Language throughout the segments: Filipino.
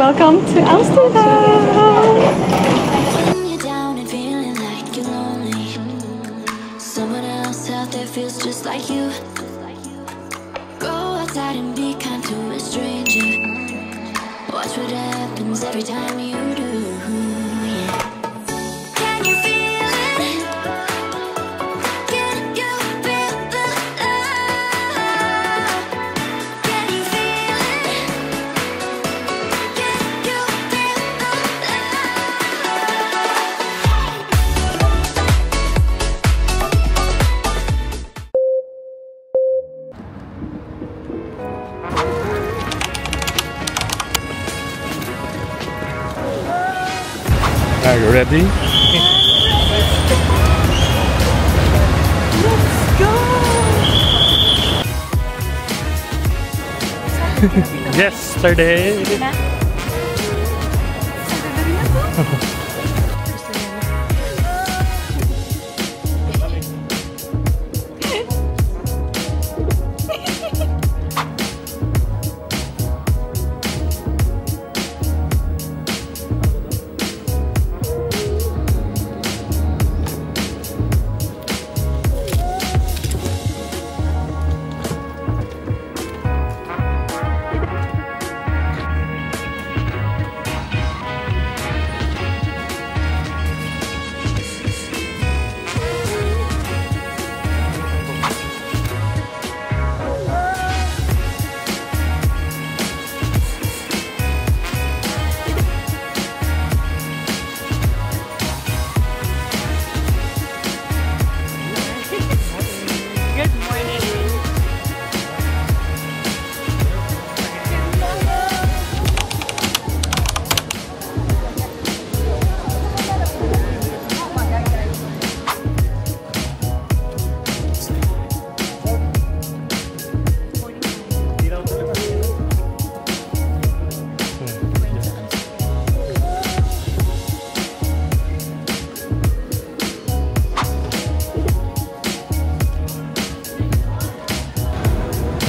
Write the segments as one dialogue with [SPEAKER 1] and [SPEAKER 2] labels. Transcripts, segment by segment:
[SPEAKER 1] Welcome to Amsterdam!
[SPEAKER 2] You're down and feeling like you're lonely. Someone else out there feels just like you. Go outside and be kind to a stranger. Watch what happens every time you do. Yeah. Can you feel it? Can you feel the love? Can you feel it? Can you feel the
[SPEAKER 3] Are you ready?
[SPEAKER 1] Let's go!
[SPEAKER 3] Yesterday.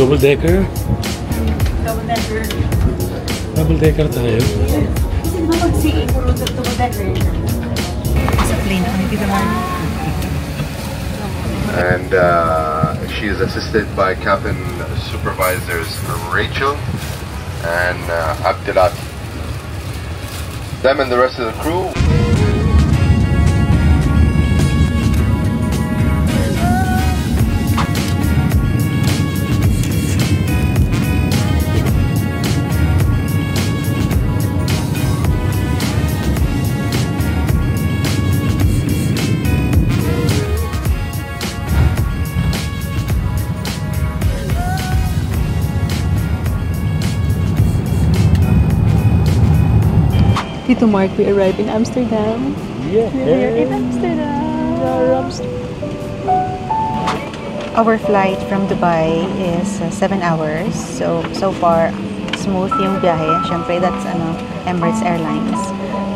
[SPEAKER 3] Double decker?
[SPEAKER 1] Double decker.
[SPEAKER 3] Double decker tayo.
[SPEAKER 1] Kasi diba mag-CA puro double decker? Sa plane, hindi naman.
[SPEAKER 4] And she is assisted by cabin supervisors Rachel and Abdelati. Them and the rest of the crew.
[SPEAKER 1] Tito Mark, we arrived in Amsterdam.
[SPEAKER 3] Yeah.
[SPEAKER 1] We're in Amsterdam.
[SPEAKER 5] Our flight from Dubai is 7 hours. So far, smooth yung biyahe. Siyempre, that's Emirates Airlines.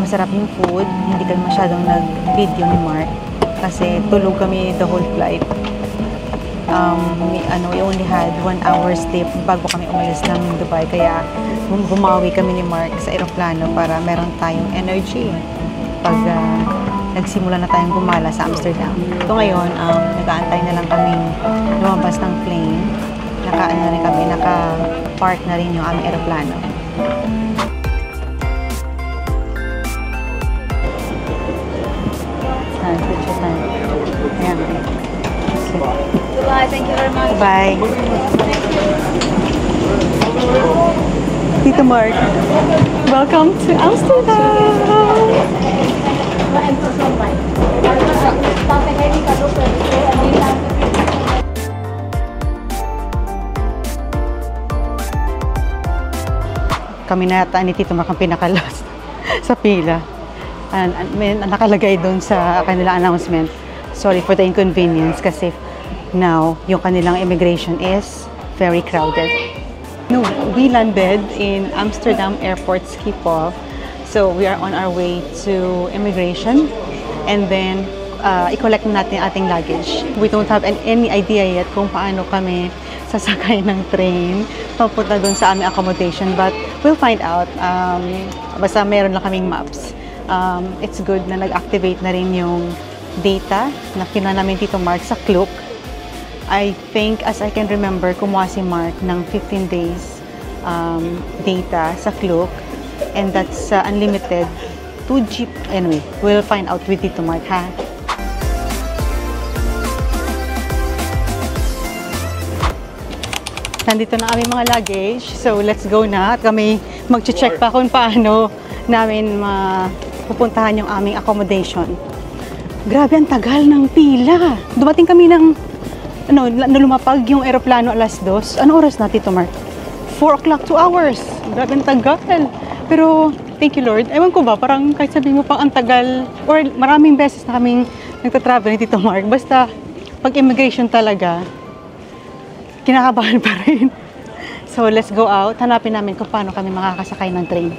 [SPEAKER 5] Masarap yung food. Hindi kami masyadong nag-video ni Mark kasi tulog kami the whole flight. We only had 1 hour sleep bago kami umalis ng Dubai. Kaya bumawi kami ni Mark sa eroplano para meron tayong energy pag nagsimula na tayong gumala sa Amsterdam. So ngayon, nag-aantay na lang kami lumabas ng plane. Naka-park na rin yung aming eroplano. Ayan.
[SPEAKER 1] Bye, thank you very much.
[SPEAKER 5] Bye.
[SPEAKER 1] Tito Mark, welcome to Amsterdam!
[SPEAKER 5] Kami na yata ni Tito Mark ang pinaka-last sa pila. And nakalagay doon sa kanilang announcement, sorry for the inconvenience kasi now yung kanilang immigration is very crowded. No, we landed in Amsterdam Airport Schiphol. So we are on our way to immigration and then i-collect natin ating luggage. We don't have any idea yet kung paano kami sasakay ng train papunta doon sa aming accommodation, but we'll find out. Basta meron lang kaming maps. It's good na nag-activate na rin yung data na kinuha namin Tito Mark sa Klook. I think, as I can remember, kumuha si Mark ng 15 days data sa Klook, and that's unlimited 2 GB. Anyway, we'll find out with Tito Mark, ha? Nandito na aming mga luggage, so let's go na. At kami mag-check pa kung paano namin pupuntahan yung aming accommodation. Grabe, ang tagal ng pila. Dumating kami ng, lumapag yung aeroplano alas 2. Ano oras na, Tito Mark? 4 o'clock, 2 hours. Grabe, ang tagal. Pero, thank you, Lord. Ewan ko ba, parang kahit sabihin mo pang ang tagal, or maraming beses na kaming nagtatravel ni Tito Mark. Basta, pag immigration talaga, kinakabahan pa rin. So, let's go out. Hanapin namin kung paano kami makakasakay ng train.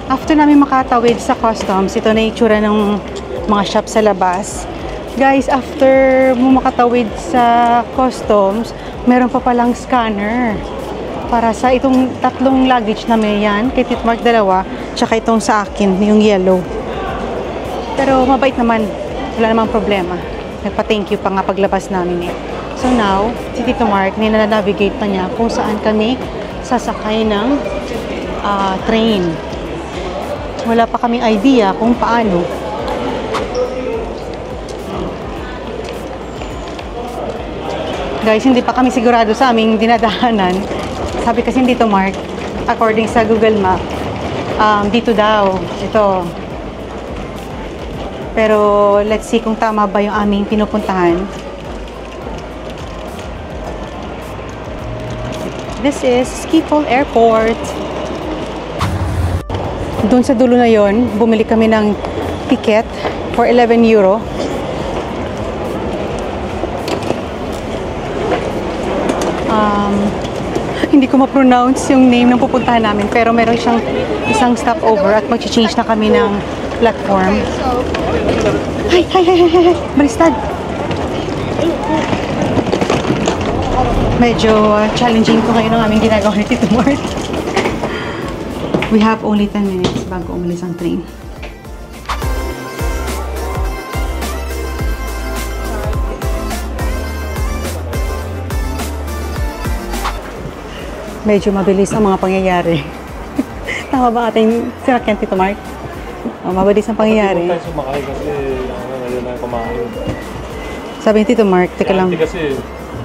[SPEAKER 5] After namin makatawid sa customs, ito na itsura ng mga shop sa labas. Guys, after mo makatawid sa customs, meron pa palang scanner para sa itong 3 luggage namin yan. Kay Tito Mark 2, tsaka itong sa akin, yung yellow. Pero mabait naman, wala namang problema. Nagpa-thank you pa nga paglabas namin eh. So now, si Tito Mark, nina-navigate pa niya kung saan kami sasakay ng train. Wala pa kaming idea kung paano. Guys, hindi pa kami sigurado sa aming dinadaanan. Sabi kasi Tito Mark, according sa Google Map, dito daw, ito. Pero let's see kung tama ba yung aming pinupuntahan. This is Schiphol Airport. Doon sa dulo na yon, bumili kami ng ticket for 11 euro. Hindi ko ma-pronounce yung name ng pupuntahan namin, pero meron siyang isang stopover at mag-change na kami ng platform. Hi! Balistad! Medyo challenging ko ngayon ang aming ginagawa ni Tito Mark. We have only 10 minutes bago umalis ang train. Medyo mabilis ang mga pangyayari. Tama ba ating sinakyan, Tito Mark? Mabilis ang pangyayari.
[SPEAKER 3] Hindi tayo sumakay kasi ngayon na kumain.
[SPEAKER 5] Sabi ni Tito Mark, teka lang.
[SPEAKER 3] Hindi kasi,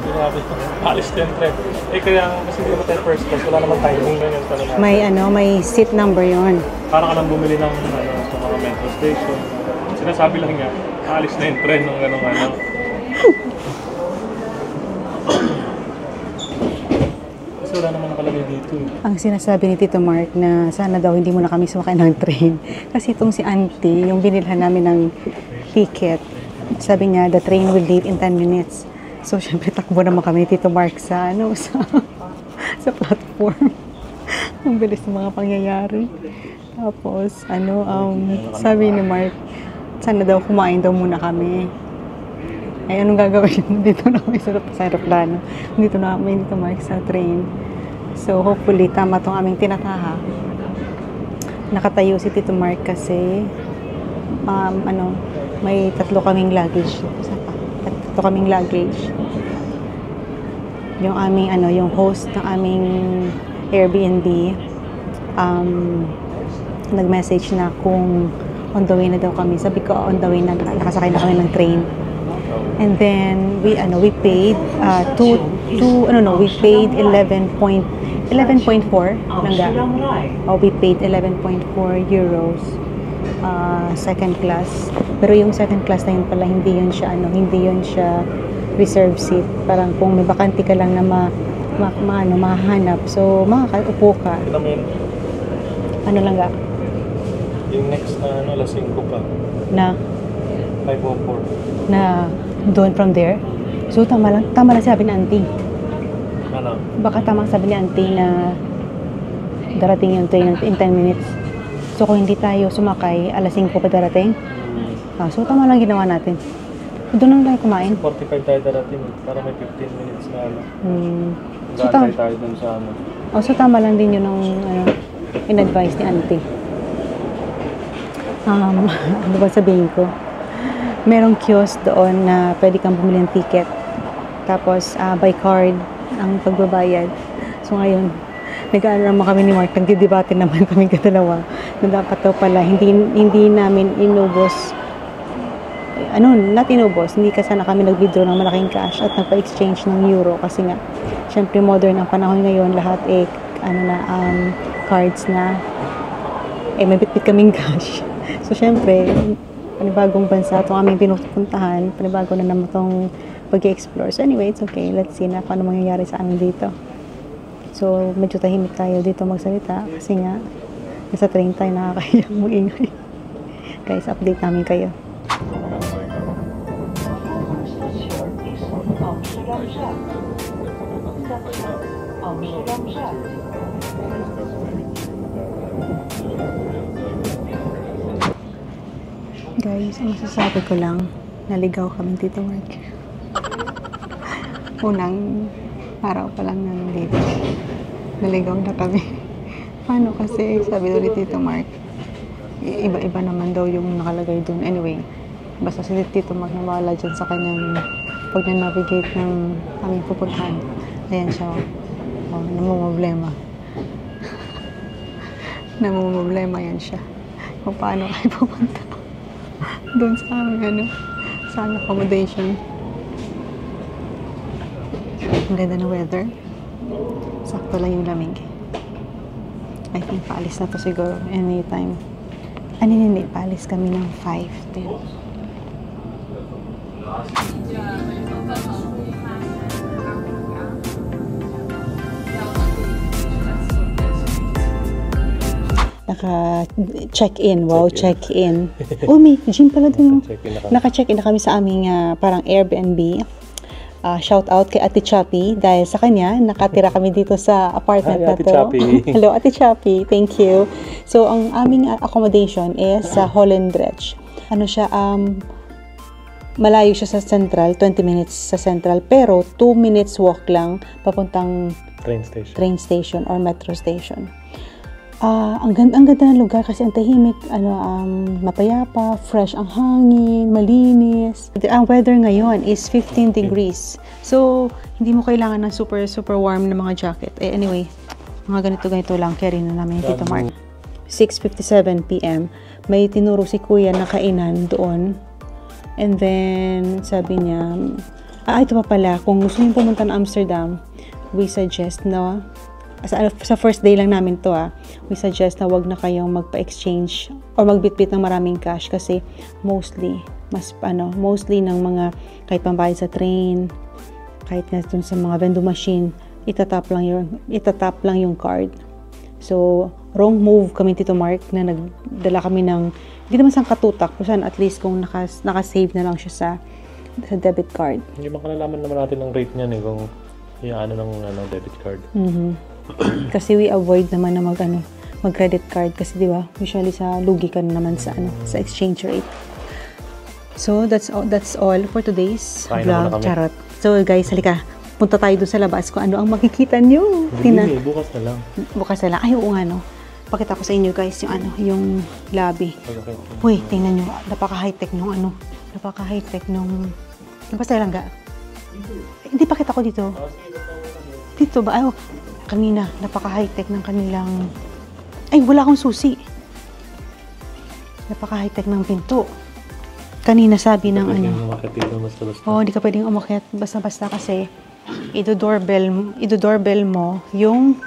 [SPEAKER 3] sinabi ko, alis din tren. Kaya kasi hindi mo tayo first class, wala naman timing ngayon.
[SPEAKER 5] May seat number yon.
[SPEAKER 3] Parang ka lang bumili ng sa mga metro station. Sinasabi lang niya, alis na yung tren ng gano'ng Kasi wala naman nakalagay dito.
[SPEAKER 5] Ang sinasabi ni Tito Mark na sana daw hindi muna kami sumakay ng train. Kasi itong si Auntie, yung binilhan namin ng ticket, sabi niya, the train will leave in 10 minutes. So, syempre, takbo naman kami ni Tito Mark sa platform. Ang bilis ng mga pangyayari. Tapos, sabi ni Mark, sana daw kumain daw muna kami. Ay, anong gagawin? Dito na kami sa aeroplano. Dito na kami, Tito Mark, sa train. So, hopefully, tama itong aming tinataha. Nakatayo si Tito Mark kasi, may 3 kaming luggage. 3 kaming luggage. Yung aming, yung host ng aming Airbnb, nag-message na kung on the way na daw kami. Sabi ko, on the way na, nakasakay na kami ng train. And then we paid we paid 11.4 langga. We paid 11.4 euros second class. Pero yung second class na yun pala hindi yun siya reserve seat. Parang kung may bakante ka lang na mahanap. So makakaupo ka. Ano langga?
[SPEAKER 3] Yung next na lasing ko pa.
[SPEAKER 5] Na
[SPEAKER 3] 504.
[SPEAKER 5] Na doon from there. So tama lang sabi ni Auntie.
[SPEAKER 3] Ano?
[SPEAKER 5] Baka tamang sabi ni Auntie na darating yung train in 10 minutes. So kung hindi tayo sumakay, alas 5 pa darating. So tama lang ginawa natin. Doon lang tayo kumain.
[SPEAKER 3] 45 tayo darating. Para may 15 minutes na ano.
[SPEAKER 5] So,
[SPEAKER 3] Gantay tayo dun sa ano.
[SPEAKER 5] so tama lang din yun ng in-advise ni auntie. Ano ba sabihin ko? Merong kiosk doon na pwede kang bumili ng ticket. Tapos, by card ang pagbabayad. So, ngayon, nag-aaral naman kami ni Mark. Nagdidebate naman kami kadalawa na dapat daw pala hindi namin inubos. Not inubos. Hindi kasi na kami nag-withdraw ng malaking cash at nagpa-exchange ng euro. Kasi nga, syempre modern ang panahon ngayon. Lahat cards na. May bitbit kaming cash. So, syempre, panibagong bansa itong aming pinupuntahan, panibago na naman itong pag-explore. So, anyway, it's okay. Let's see na paano mangyayari sa amin dito. So, medyo tahimik tayo dito magsalita kasi nga, nasa train tayo, nakakahiyang mag-ingay. Guys, update namin kayo. Guys, ang masasabi ko lang, naligaw kami dito, Mark. Unang araw pa lang nandito. Naligaw na kami. Paano kasi, sabi ulit dito, Mark, iba-iba naman daw yung nakalagay dun. Anyway, basta si Tito Mark na wala dyan sa kanyang pag na-navigate ng aming pupuntahan. Ayan siya. Namumblema. Namumblema yan siya. Kung paano kayo pupunta doon sa aming sa aming accommodation. Ang ganda ng weather. Sakto lang yung lamig. I think paalis na to siguro anytime. Hindi, paalis kami ng 5:10. Naka-check-in. Wow, check-in. Oh, may gym pala dun. Naka-check-in na kami sa aming parang Airbnb. Shout out kay Ate Chappy dahil sa kanya, nakatira kami dito sa apartment na to. Hello, Ate Chappy. Thank you. So, ang aming accommodation is sa Holendrecht. Ano siya, malayo siya sa Central, 20 minutes sa Central, pero 2 minutes walk lang papuntang train station or metro station. Ang ganda ng lugar kasi ang tahimik, mapayapa, fresh ang hangin, malinis. Ang weather ngayon is 15 degrees. So, hindi mo kailangan ng super warm na mga jacket. Anyway, mga ganito lang carry na namin dito, Mark. 6:57 PM. May tinuro si Kuya na kainan doon. And then, sabi niya, ito pa pala, kung gusto niyo pumunta na Amsterdam, we suggest na sa first day lang namin to we suggest na wag na kayong magpa-exchange or magbitbit ng maraming cash kasi mostly ng mga kahit pambayad sa train, kahit nga dun sa mga vending machine, itatap lang yung card. So, wrong move kami Tito Mark na nagdala kami ng hindi naman sang katutak, kusan at least kung naka-save na lang siya sa debit card.
[SPEAKER 3] Hindi makalalaman naman natin ang rate niyan kung ng debit card.
[SPEAKER 5] Kasi we avoid naman na mag-credit card kasi di ba usually sa lugi ka naman sa exchange rate. So that's all for today's vlog. Charot. So guys, halika. Punta tayo doon sa labas kung ano ang makikita nyo.
[SPEAKER 3] Bukas na lang.
[SPEAKER 5] Bukas na lang. Ay, oo nga Pakita ko sa inyo guys yung lobby. Uy, tingnan nyo. Napaka-high-tech nung basta lang ga. Hindi pakita ko dito. Dito ba? Ay, kanina, napaka-high-tech ng kanilang... Ay, wala akong susi. Napaka-high-tech ng pinto. Kanina sabi ng hindi ka pwedeng umakyat basta-basta kasi idodoorbell mo yung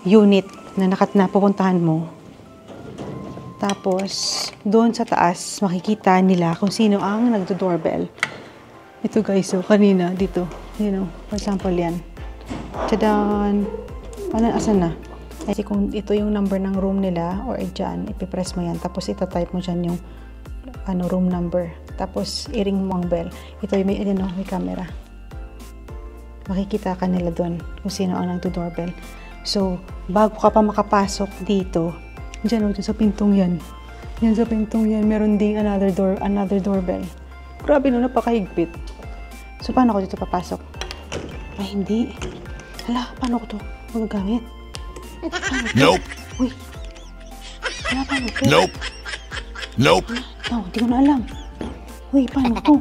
[SPEAKER 5] unit na napupuntahan mo. Tapos, doon sa taas, makikita nila kung sino ang nagdo-doorbell. Ito guys, so kanina, dito. For example, yan. Tadaan! Asan na? Kasi kung ito yung number ng room nila or dyan, ipipress mo yan. Tapos itatype mo dyan yung room number. Tapos i-ring mo ang bell. Ito yung may camera. Makikita ka nila doon kung sino ang nagdo-doorbell. So, bago ka pa makapasok dito, dyan sa pintong yan. Yan sa pintong yan, meron ding another doorbell. Grabe no, napakahigpit. So, paano ko dito papasok? Ay, hindi. Hala, paano ko to magagamit?
[SPEAKER 6] Nope.
[SPEAKER 5] Uy. Hala, paano to?
[SPEAKER 6] Nope. Nope.
[SPEAKER 5] No, hindi ko na alam. Uy, paano to?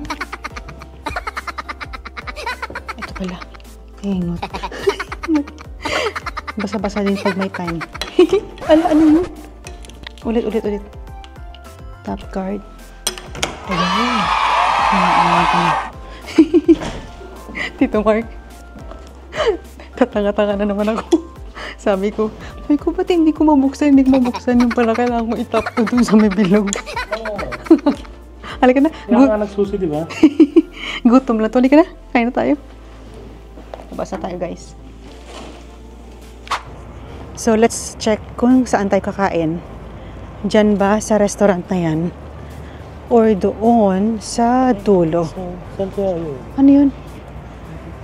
[SPEAKER 5] Ito pala. Hingot. Basa-basa din pag may time. Ano yun? Ulit. Top card. Ayan. Tito Mark. Tatanga-tanga na naman ako. Sabi ko, ba't hindi ko mabuksan? Hindi ko mabuksan. Yung pala kailangan ko itap ko dun sa may bilog. Halika na.
[SPEAKER 3] Kaya nga nagsusi, di ba?
[SPEAKER 5] Gutom lang to. Halika na. Kain na tayo. Basa tayo, guys. So, let's check kung saan tayo kakain. Diyan ba sa restaurant na yan? Or doon sa dulo?
[SPEAKER 3] Saan kaya yun?
[SPEAKER 5] Ano yun?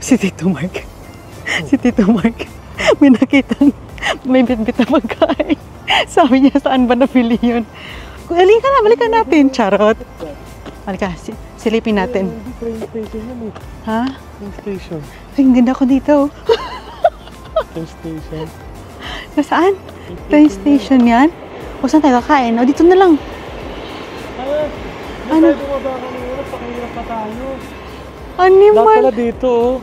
[SPEAKER 5] Si Tito Mark. Si Tito Mark. May nakitang may bit-bit na pagkain. Sabi niya, saan ba nabili yun? Halika na, balikan natin. Charot. Halika, silipin natin.
[SPEAKER 3] Hindi, train station yun eh.
[SPEAKER 5] Ha?
[SPEAKER 3] Train station.
[SPEAKER 5] Ay, ang ganda ko dito.
[SPEAKER 3] Train station.
[SPEAKER 5] Nasaan? Train station yan? O saan tayo kakain? O dito na lang.
[SPEAKER 3] Ano? Tayo bumaba kanina, pakihirap pa tayo.
[SPEAKER 5] Animal.
[SPEAKER 3] Dapat pala dito oh.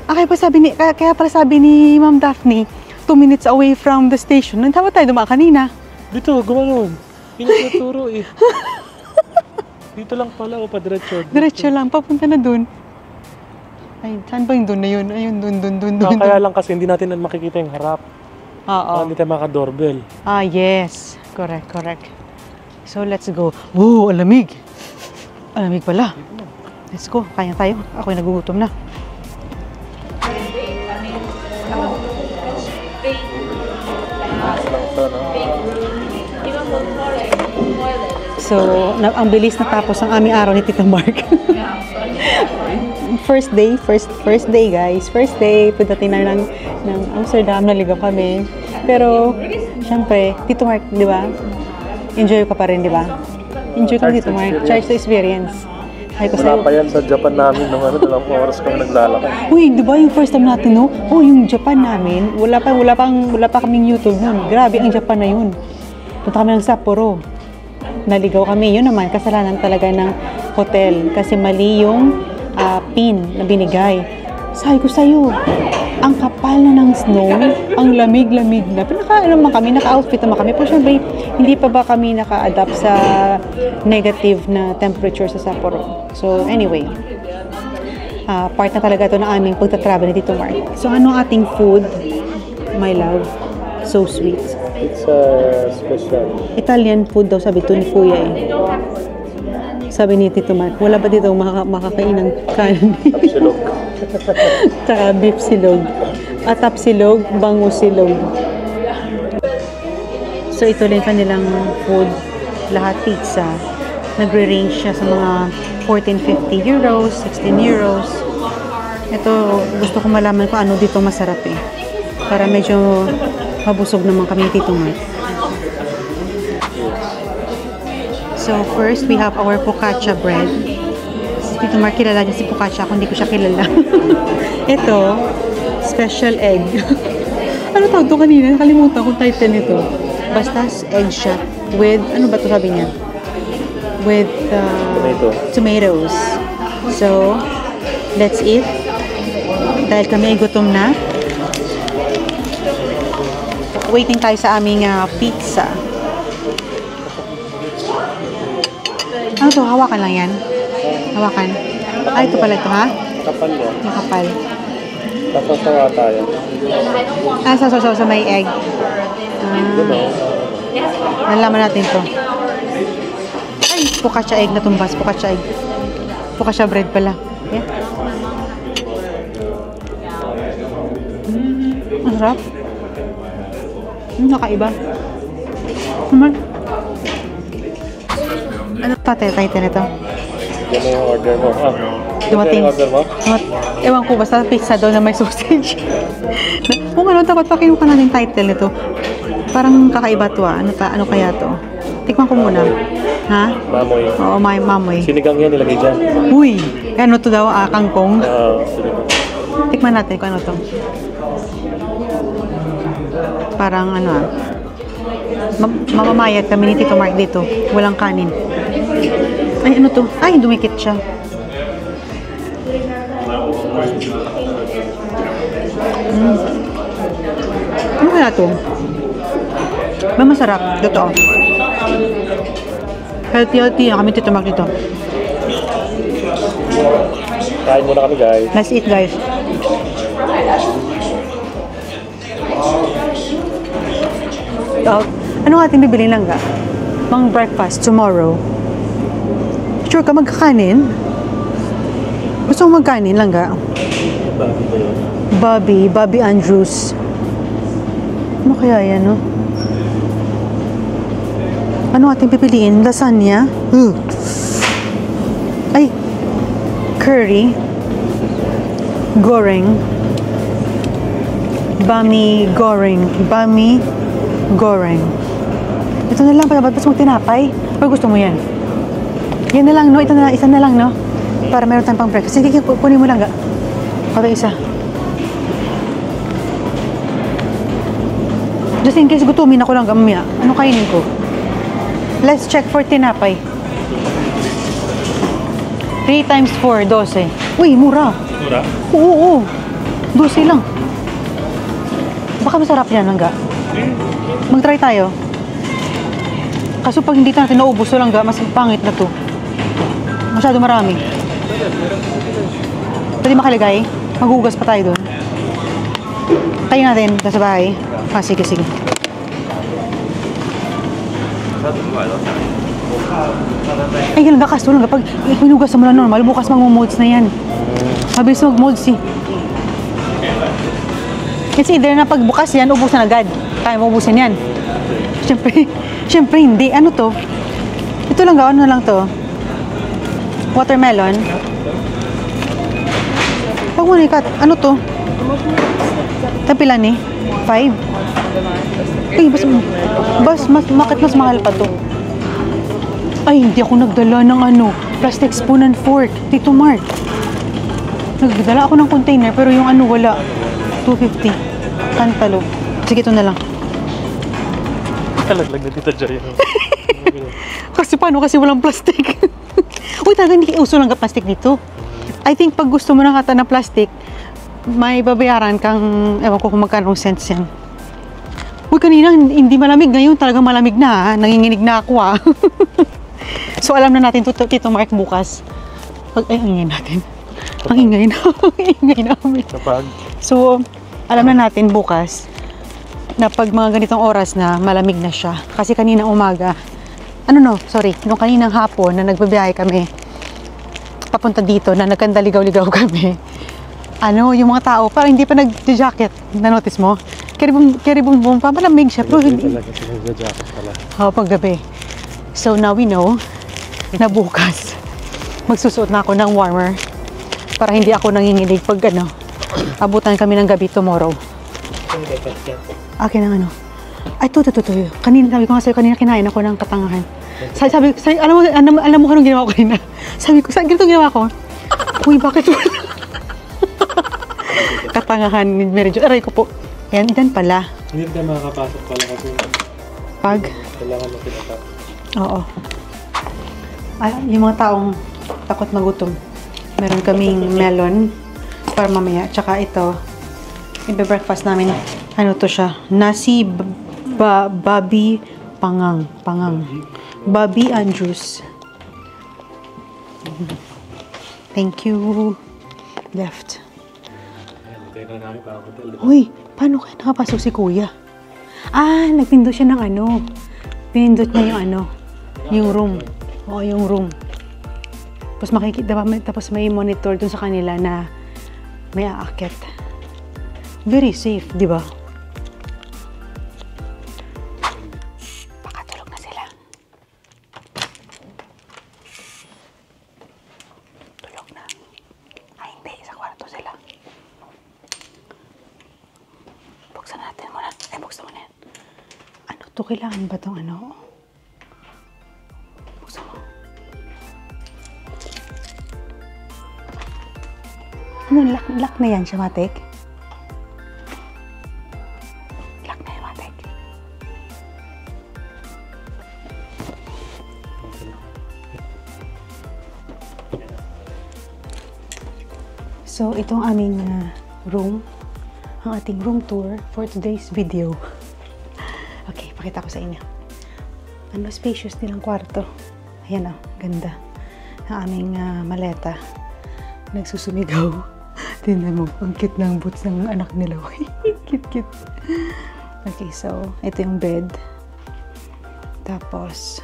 [SPEAKER 5] Kaya pala sabi ni Ma'am Daphne, 2 minutes away from the station. Dapat tayo dumaan kanina.
[SPEAKER 3] Dito, gumanon. Pinagtuturo eh. Dito lang pala o padiretso.
[SPEAKER 5] Diretso lang, papunta na dun. Ay, saan ba yung dun na yun? Ayun, dun.
[SPEAKER 3] Kaya lang kasi hindi natin makikita yung harap.
[SPEAKER 5] Oo.
[SPEAKER 3] Hindi tayo maka-doorbell.
[SPEAKER 5] Yes. Correct. So, let's go. Woo, alamig. Alamig pala. Let's go. Kaya tayo. Ako'y nagugutom na. So, ang bilis na tapos ang aming araw ni Tito Mark. First day guys. First day. Pagdating na ng Amsterdam, naligaw kami. Pero, syempre, Tito Mark, di ba? Enjoy ka pa rin, di ba? Enjoy ka Tito Mark. Charge to experience.
[SPEAKER 3] Wala pa yan sa Japan namin nung dalawang oras kami naglalakad.
[SPEAKER 5] Uy, di ba yung first time natin, no? Oh, yung Japan namin, wala pa kaming YouTube nun. Grabe ang Japan na yun. Punta kami ng Sapporo. Naligaw kami. Yun naman, kasalanan talaga ng hotel. Kasi mali yung pin na binigay. Sabi ko sa'yo, ang kapal na ng snow, ang lamig-lamig na. Pero naka-outfit naman kami. Pero syempre, hindi pa ba kami naka-adapt sa negative na temperature sa Sapporo. So, anyway, part na talaga ito ng aming pagtatravel ni Tito Mark. So, ano ating food? My love. So sweet.
[SPEAKER 3] It's special.
[SPEAKER 5] Italian food daw, sabi ito ni Kuya eh. Sabi ni Tito Mark, wala ba dito makakain ng kanin?
[SPEAKER 3] Tapsilog.
[SPEAKER 5] Tsaka beef silog. Atap silog, bango silog. So ito rin kanilang food, lahat pizza. Nagre-range siya sa mga 14.50 euros, 16 euros. Ito, gusto ko malaman kung ano dito masarap eh. Para medyo mabusog naman kami Tito Mark. So first, we have our focaccia bread. Si Tito Mark, kilala niya si focaccia, kung hindi ko siya kilala. Ito, special egg. Ano tawag ito kanina? Nakalimutan kung title nito. Basta egg siya with, ano ba ito sabi niya? With tomatoes. So, let's eat. Dahil kami ay gutom na. Waiting tayo sa aming pizza. Ano to? Hawakan lang yan? Hawakan. Ay, ito pala ito, ha?
[SPEAKER 3] Kapal yan.
[SPEAKER 5] Makapal.
[SPEAKER 3] Sasawa tayo.
[SPEAKER 5] Sasaw sa may egg. Nalaman natin to. Ay, focaccia egg na tumbas. Focaccia egg. Focaccia bread pala. Yeah. Masarap. Nakaiba. Ano title nito?
[SPEAKER 3] Yan na yung order mo.
[SPEAKER 5] Dumating.
[SPEAKER 3] Order mo?
[SPEAKER 5] Ewan ko, basta pizza daw na may sausage. Kung ano, dapat pakinuha natin title nito. Parang kakaiba to ah. Ano kaya to? Tikman ko muna. Ha?
[SPEAKER 3] Mamoy.
[SPEAKER 5] Oo, may mamoy.
[SPEAKER 3] Sinigang yan nilagay dyan.
[SPEAKER 5] Uy! Ano to daw? Kangkong?
[SPEAKER 3] Sinigang.
[SPEAKER 5] Tikman natin kung ano to. Parang ano mamamayat kami ni Tito Mark dito. Walang kanin. Ay, ano to? Ay, dumikit siya. Ano kaya to? Ba masarap? Totoo. Healthy na kami Tito Mark dito.
[SPEAKER 3] Kain muna kami guys.
[SPEAKER 5] Let's eat guys. Ano ating bibili lang ga? Mang breakfast tomorrow. Sure ka magkakanin? Gusto mo magkanin lang ga? Bobby Andrews. Ano kaya yan, no? Ano ating pipiliin? Lasagna? Ay! Curry. Goreng. Bami goreng. Ito na lang, ba't magtinapay? Pag gusto mo yan. Yan na lang, no? Ito na lang, isa na lang, no? Para meron tayong pang breakfast. Sige, kunin mo lang, ga. Okay, isa. Just in case gutumin ako lang, gamaya. Ano kainin ko? Let's check for tinapay. 3 times 4, 12. Uy, mura.
[SPEAKER 3] Mura?
[SPEAKER 5] Oo. 12 lang. Baka masarap yan, hangga. Mag-try tayo. Kaso pag hindi natin naubos lang, mas pangit na to. Masyado marami. Pwede makaligay? Maghugas pa tayo doon. Tayo natin, nasa bahay. Sige. Ay, yan lang, kaso lang. Kapag pinugas mo lang normal, bukas mag-molds na yan. Mabilis mag-molds eh. It's either na pagbukas yan, ubusan agad. Kaya mo ubusin yan. Siyempre hindi. Ano to? Ito lang ga, ano lang to? Watermelon. Pag mo nikat, ano to? Tapilan eh? 5? Ay, bakit mas mahal pa to? Ay, hindi ako nagdala ng plastic spoon and fork. Tito Mark. Nagdala ako ng container, pero yung wala. 250. Kantalo. Sige, ito na lang.
[SPEAKER 3] Talaglag na Tita Joy.
[SPEAKER 5] Kasi paano? Kasi walang plastic. Uy, talaga hindi uso lang ka plastic dito. I think pag gusto mo ng kata na plastic, may babayaran kang, ewan ko kung magkano cents yan. Uy, kanina hindi malamig. Ngayon talaga malamig na ha. Nanginginig na ako ha. So alam na natin Tito Mark bukas. Ay, ang ingay natin. Ang ingay na. Ang ingay namin. So, alam na natin bukas na pag mga ganitong oras na malamig na siya. Kasi kaninang umaga, nung kaninang hapon na nagbabiyahe kami papunta dito na nagkandaligaw-ligaw kami. Yung mga tao parang hindi pa nag-jacket. Na-notice mo? Keribong pa, malamig siya. Pero hindi. Paggabi. So now we know na bukas magsusuot na ako ng warmer para hindi ako nanginginig pag abutan kami ng gabi tomorrow. Akin ang Ay, ito. Kanina, sabi ko nga sa'yo, kanina kinain ako ng katangahan. Sabi, alam mo anong ginawa ko kanina? Sabi ko, saan ganito ginawa ko? Uy, bakit wala? Katangahan, medyo, aray ko po. Yan, ilan pala.
[SPEAKER 3] Hindi tayo makakapasok pala kasi.
[SPEAKER 5] Pag?
[SPEAKER 3] Kailangan mo pinatap.
[SPEAKER 5] Oo. Ay, yung mga taong takot magutom. Meron kaming melon para mamaya. Tsaka ito, ibe-breakfast namin. Ano to siya? Nasi Bobby Pangang. Bobby Andrews. Thank you. Left. Uy, paano kaya nakapasok si Kuya? Nagpindot siya ng Pinindot niya yung yung room. Oo, yung room. Tapos tapos may monitor dun sa kanila na may aakyat. Very safe, di ba? Baka tulog na sila. Tulog na. Hindi, sa kwarto sila. Buksan natin muna. Buksan mo na yan. Kailangan ba itong Ano, lock na yan siya, Matek? Lock na yan, Matek. So, itong aming room. Ang ating room tour for today's video. Okay, pakita ko sa inyo. Ano, spacious nilang kwarto. Ayan, oh, ganda. Ang aming maleta. Nagsusumigaw. Tingnan mo, ang cute ng boots ng anak nila. Cute. Okay, so, ito yung bed. Tapos,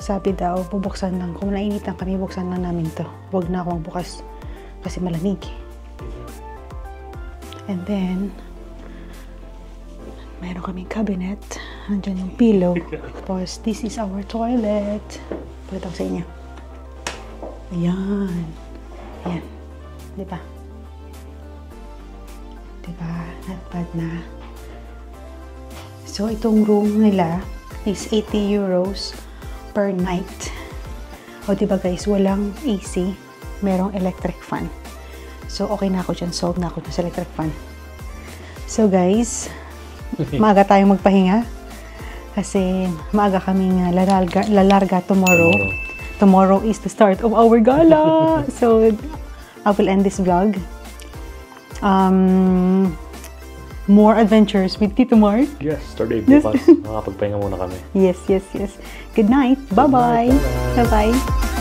[SPEAKER 5] sabi daw, bubuksan lang. Kung nainitan kami, buksan lang namin to. Huwag na akong bukas kasi malamig. And then, mayroon kaming cabinet. Nandiyan yung pillow. Tapos, this is our toilet. Pakita ko sa inyo. Ayan. Ayan. Diba? Diba? Not bad na. So, itong room nila is 80 euros per night. O, diba guys, walang AC. Merong electric fan. So, okay na ako dyan. Solve na ako dyan sa electric fan. So, guys, maaga tayong magpahinga. Kasi maaga kaming lalarga tomorrow. Tomorrow is the start of our gala. So, I will end this vlog. More adventures with Tito Mark.
[SPEAKER 3] Yes, Saturday bukas. Makapagpahinga muna kami.
[SPEAKER 5] Yes. Good night. Bye-bye. Bye-bye.